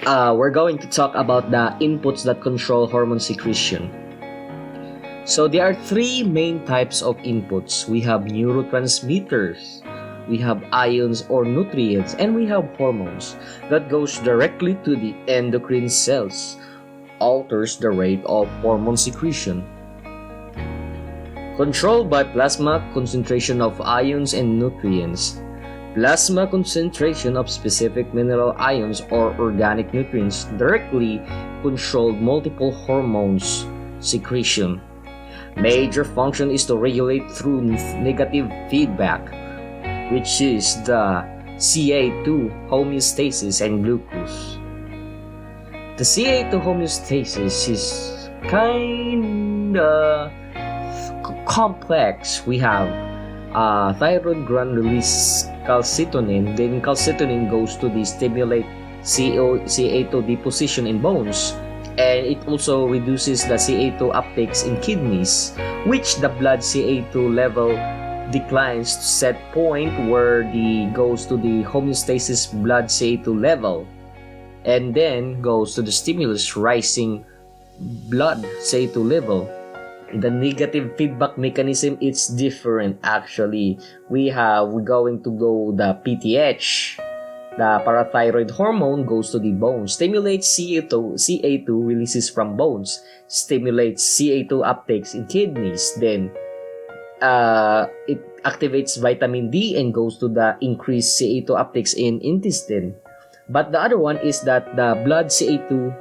we're going to talk about the inputs that control hormone secretion. So there are three main types of inputs. We have neurotransmitters, we have ions or nutrients, and we have hormones that goes directly to the endocrine cells, alters the rate of hormone secretion. Controlled by plasma concentration of ions and nutrients. Plasma concentration of specific mineral ions or organic nutrients directly controlled multiple hormones secretion. Major function is to regulate through negative feedback, which is the Ca2 homeostasis and glucose. The Ca2 homeostasis is kinda complex. We have thyroid gland release calcitonin, then calcitonin goes to the stimulate Ca2 deposition in bones, and it also reduces the Ca2 uptakes in kidneys, which the blood Ca2 level declines to set point where the goes to the homeostasis blood Ca2 level, and then goes to the stimulus rising blood Ca2 level. The negative feedback mechanism is different actually. We're going to go the PTH. The parathyroid hormone goes to the bones, stimulates Ca2 releases from bones, stimulates Ca2 uptakes in kidneys, then it activates vitamin D and goes to the increased Ca2 uptakes in intestine. But the other one is that the blood Ca2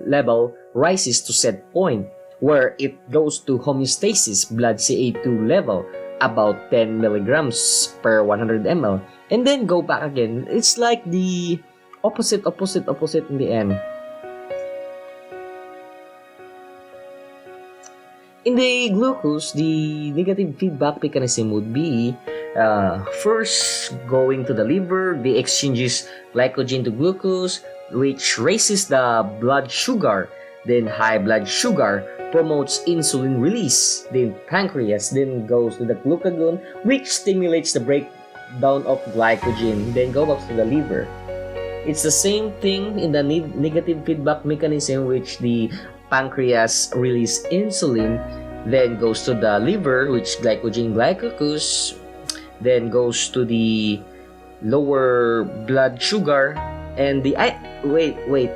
level rises to set point, where it goes to homeostasis blood Ca2 level about 10 milligrams per 100 ml, and then go back again. It's like the opposite in the end. In the glucose, the negative feedback mechanism would be first going to the liver, the exchanges glycogen to glucose, which raises the blood sugar. Then high blood sugar promotes insulin release. Then pancreas then goes to the glucagon, which stimulates the breakdown of glycogen. Then go back to the liver. It's the same thing in the negative feedback mechanism, which the pancreas release insulin, then goes to the liver, which glycogen glycose, then goes to the lower blood sugar, and the wait,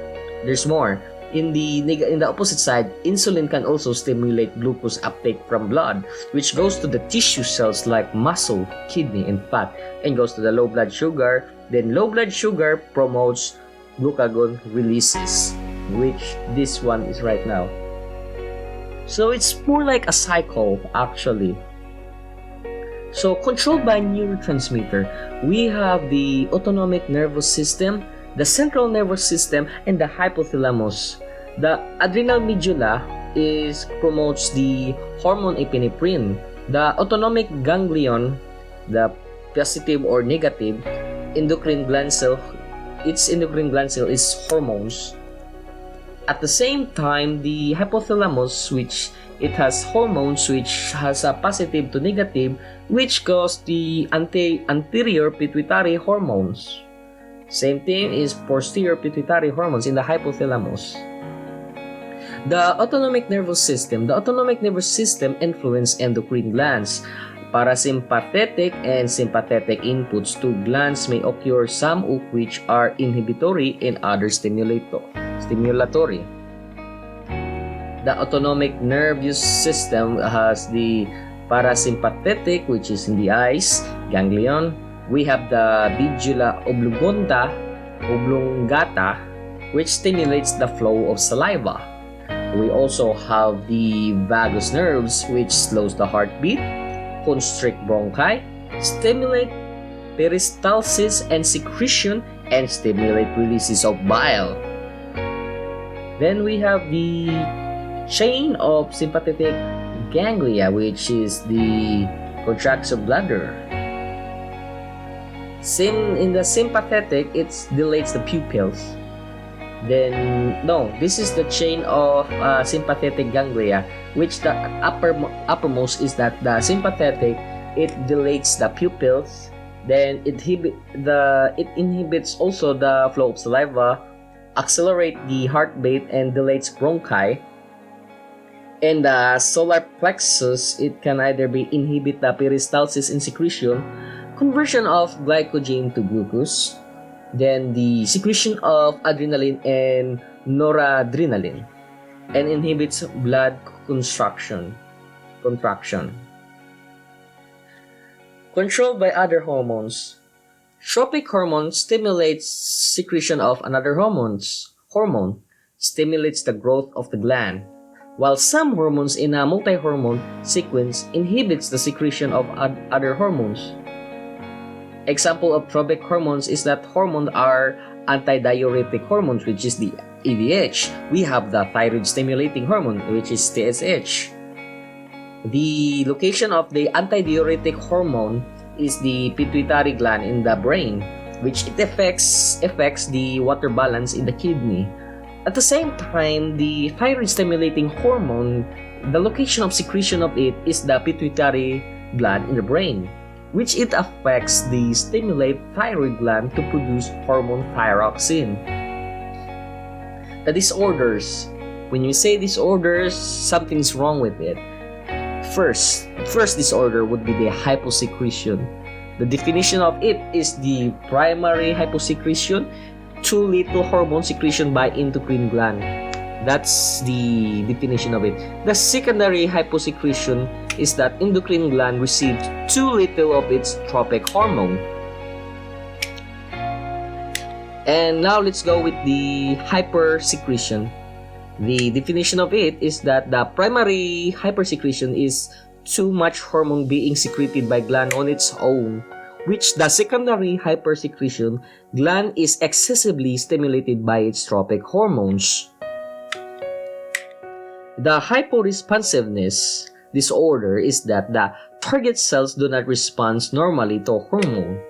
there's more. In the opposite side, insulin can also stimulate glucose uptake from blood, which goes to the tissue cells like muscle, kidney, and fat, and goes to the low blood sugar. Then low blood sugar promotes glucagon releases, which this one is right now. So it's more like a cycle actually. So controlled by neurotransmitter, we have the autonomic nervous system, the central nervous system, and the hypothalamus. The adrenal medulla promotes the hormone epinephrine. The autonomic ganglion, the positive or negative endocrine gland cell, its endocrine gland cell is hormones. At the same time, the hypothalamus, which it has hormones which has a positive to negative, which cause the anterior pituitary hormones. Same thing is posterior pituitary hormones in the hypothalamus. The autonomic nervous system. The autonomic nervous system influences endocrine glands. Parasympathetic and sympathetic inputs to glands may occur, some of which are inhibitory and others stimulatory. The autonomic nervous system has the parasympathetic, which is in the eyes, ganglion. We have the medulla oblongata, which stimulates the flow of saliva. We also have the vagus nerves, which slows the heartbeat, constrict bronchi, stimulate peristalsis and secretion, and stimulate releases of bile. Then we have the chain of sympathetic ganglia, which is the contractile bladder. In the sympathetic, it dilates the pupils. This is the chain of sympathetic ganglia, which the uppermost is that the sympathetic, it dilates the pupils, Then it inhibits also the flow of saliva, accelerate the heartbeat, and dilates bronchi. In the solar plexus, it can either be inhibit the peristalsis in secretion, conversion of glycogen to glucose, then the secretion of adrenaline and noradrenaline, and inhibits blood contraction. Controlled by other hormones. Tropic hormone stimulates secretion of another hormone, stimulates the growth of the gland, while some hormones in a multi-hormone sequence inhibits the secretion of other hormones. Example of tropic hormones is that hormones are antidiuretic hormones, which is the ADH. We have the thyroid stimulating hormone, which is TSH. The location of the antidiuretic hormone is the pituitary gland in the brain, which it affects the water balance in the kidney. At the same time, the thyroid stimulating hormone, the location of secretion of it is the pituitary gland in the brain, which it affects the stimulate thyroid gland to produce hormone thyroxine. The disorders. When you say disorders, something's wrong with it. First disorder would be the hyposecretion. The definition of it is the primary hyposecretion, too little hormone secretion by endocrine gland. That's the definition of it. The secondary hyposecretion is that endocrine gland received too little of its tropic hormone. And now let's go with the hypersecretion. The definition of it is that the primary hypersecretion is too much hormone being secreted by gland on its own, which the secondary hypersecretion gland is excessively stimulated by its tropic hormones. The hyporesponsiveness disorder is that the target cells do not respond normally to hormone.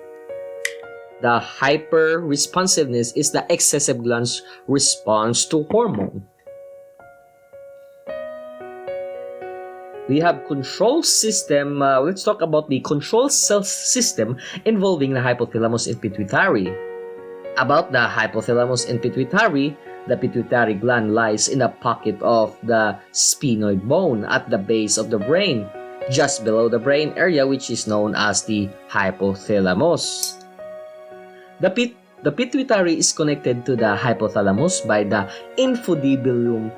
The hyperresponsiveness is the excessive gland's response to hormone. We have control system. Let's talk about the control cell system involving the hypothalamus and pituitary. About the hypothalamus and pituitary, the pituitary gland lies in the pocket of the sphenoid bone at the base of the brain, just below the brain area, which is known as the hypothalamus. The pituitary is connected to the hypothalamus by the infundibulum.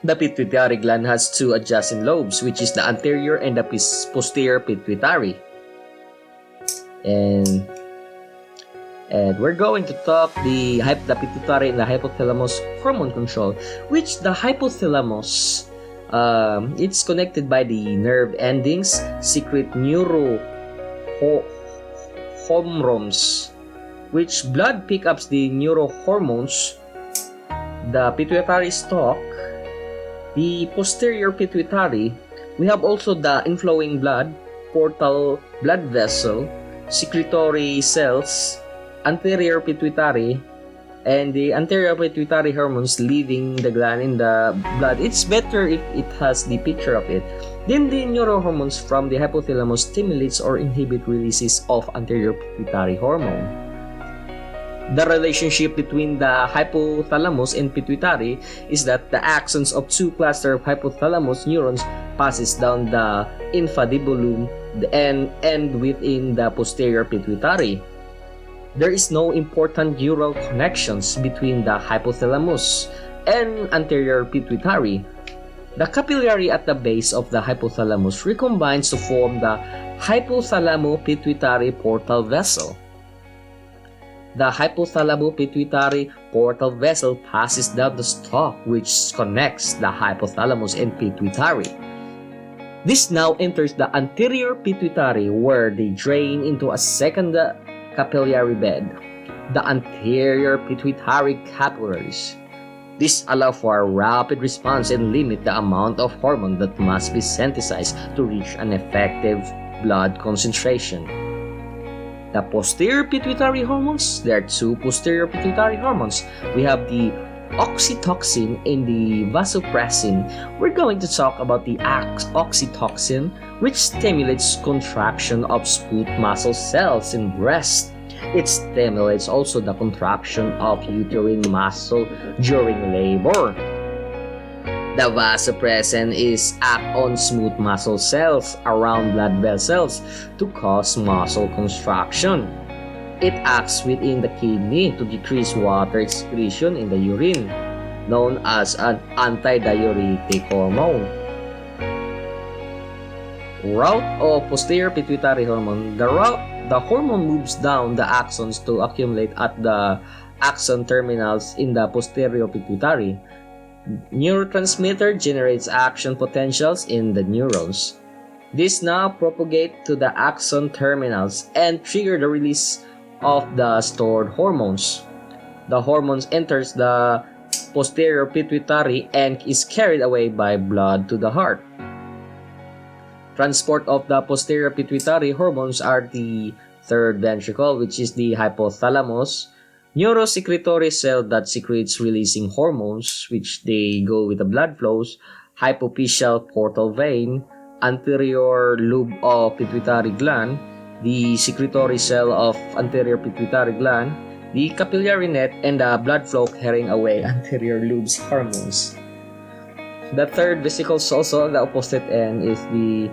The pituitary gland has two adjacent lobes, which is the anterior and the posterior pituitary. And we're going to talk the pituitary and the hypothalamus hormone control, which the hypothalamus, it's connected by the nerve endings, secrete neurohormones, which blood pickups the neurohormones. The pituitary stalk, the posterior pituitary, we have also the inflowing blood, portal blood vessel, secretory cells, anterior pituitary, and the anterior pituitary hormones leaving the gland in the blood. It's better if it has the picture of it. Then the neurohormones from the hypothalamus stimulates or inhibit releases of anterior pituitary hormone. The relationship between the hypothalamus and pituitary is that the axons of two clusters of hypothalamus neurons passes down the infundibulum and end within the posterior pituitary. There is no important neural connections between the hypothalamus and anterior pituitary. The capillary at the base of the hypothalamus recombines to form the hypothalamo-pituitary portal vessel. The hypothalamo-pituitary portal vessel passes down the stalk which connects the hypothalamus and pituitary. This now enters the anterior pituitary where they drain into a second capillary bed, the anterior pituitary capillaries. This allows for a rapid response and limit the amount of hormone that must be synthesized to reach an effective blood concentration. The posterior pituitary hormones, there are two posterior pituitary hormones. We have the oxytocin and the vasopressin, we're going to talk about the oxytocin, which stimulates contraction of smooth muscle cells in breast. It stimulates also the contraction of uterine muscle during labor. The vasopressin is act on smooth muscle cells around blood vessels to cause muscle contraction. It acts within the kidney to decrease water excretion in the urine, known as an antidiuretic hormone. Route of posterior pituitary hormone. The hormone moves down the axons to accumulate at the axon terminals in the posterior pituitary. Neurotransmitter generates action potentials in the neurons. These now propagate to the axon terminals and trigger the release of the stored hormones. The hormones enters the posterior pituitary and is carried away by blood to the heart. Transport of the posterior pituitary hormones are the third ventricle, which is the hypothalamus, neurosecretory cell that secretes releasing hormones, which they go with the blood flows, hypophyseal portal vein, anterior lobe of pituitary gland, the secretory cell of anterior pituitary gland, the capillary net, and the blood flow carrying away anterior lobe's hormones. The third vesicle, also on the opposite end, is the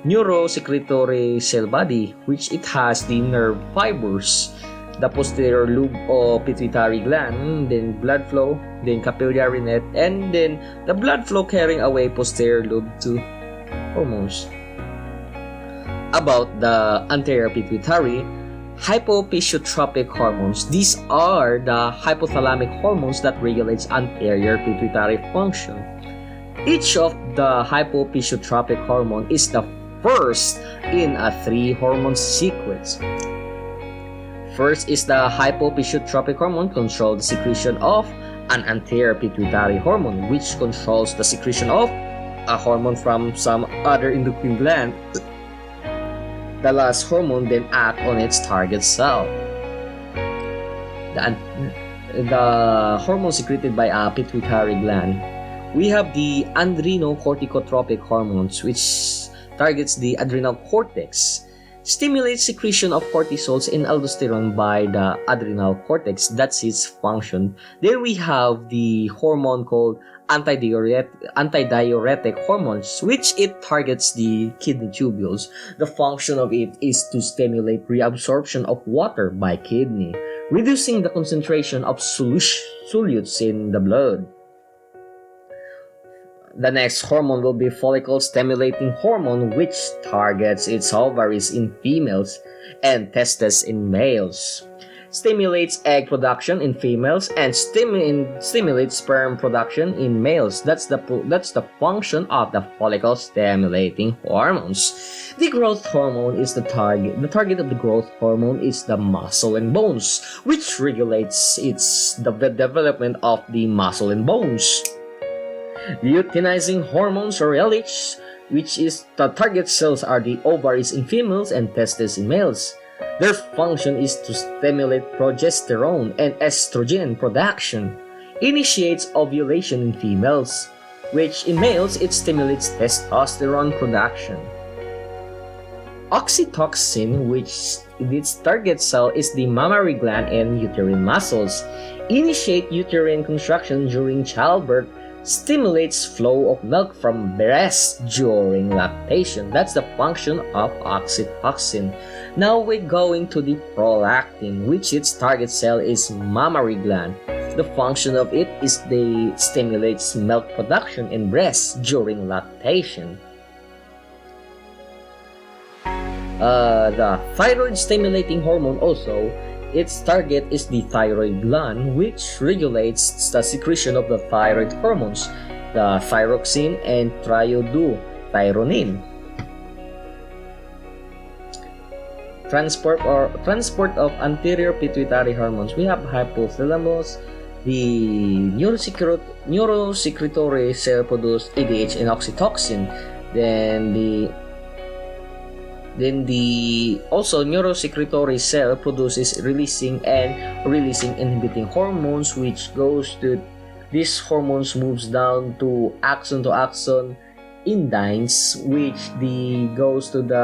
neurosecretory cell body, which it has the nerve fibers, the posterior lobe of pituitary gland, then blood flow, then capillary net, and then the blood flow carrying away posterior lobe to hormones. About the anterior pituitary, hypophysiotropic hormones. These are the hypothalamic hormones that regulates anterior pituitary function. Each of the hypophysiotropic hormone is the first in a 3-hormone sequence. First is the hypophysiotropic hormone controls the secretion of an anterior pituitary hormone, which controls the secretion of a hormone from some other endocrine gland. The last hormone then acts on its target cell. The hormone secreted by a pituitary gland. We have the adrenocorticotropic hormones, which targets the adrenal cortex, stimulates secretion of cortisols and aldosterone by the adrenal cortex. That's its function. Then we have the hormone called antidiuretic hormones, which it targets the kidney tubules. The function of it is to stimulate reabsorption of water by kidney, reducing the concentration of solutes in the blood. The next hormone will be follicle-stimulating hormone, which targets its ovaries in females and testes in males. Stimulates egg production in females and stimulates sperm production in males. That's the function of the follicle-stimulating hormones. The growth hormone is the target. The target of the growth hormone is the muscle and bones, which regulates the development of the muscle and bones. Luteinizing hormones, or LH, which is the target cells are the ovaries in females and testes in males. Their function is to stimulate progesterone and estrogen production. Initiates ovulation in females, which in males it stimulates testosterone production. Oxytocin, which its target cell is the mammary gland and uterine muscles. Initiate uterine contraction during childbirth. Stimulates flow of milk from breast during lactation. That's the function of oxytocin. Now we're going to the prolactin, which its target cell is mammary gland. The function of it is they stimulates milk production in breast during lactation. The thyroid stimulating hormone also, its target is the thyroid gland, which regulates the secretion of the thyroid hormones, the thyroxine and triiodothyronine. Transport of anterior pituitary hormones. We have hypothalamus, the neurosecretory cell produce ADH and oxytocin. Then the also neurosecretory cell produces releasing inhibiting hormones, which goes to these hormones moves down to axon indines, which the goes to the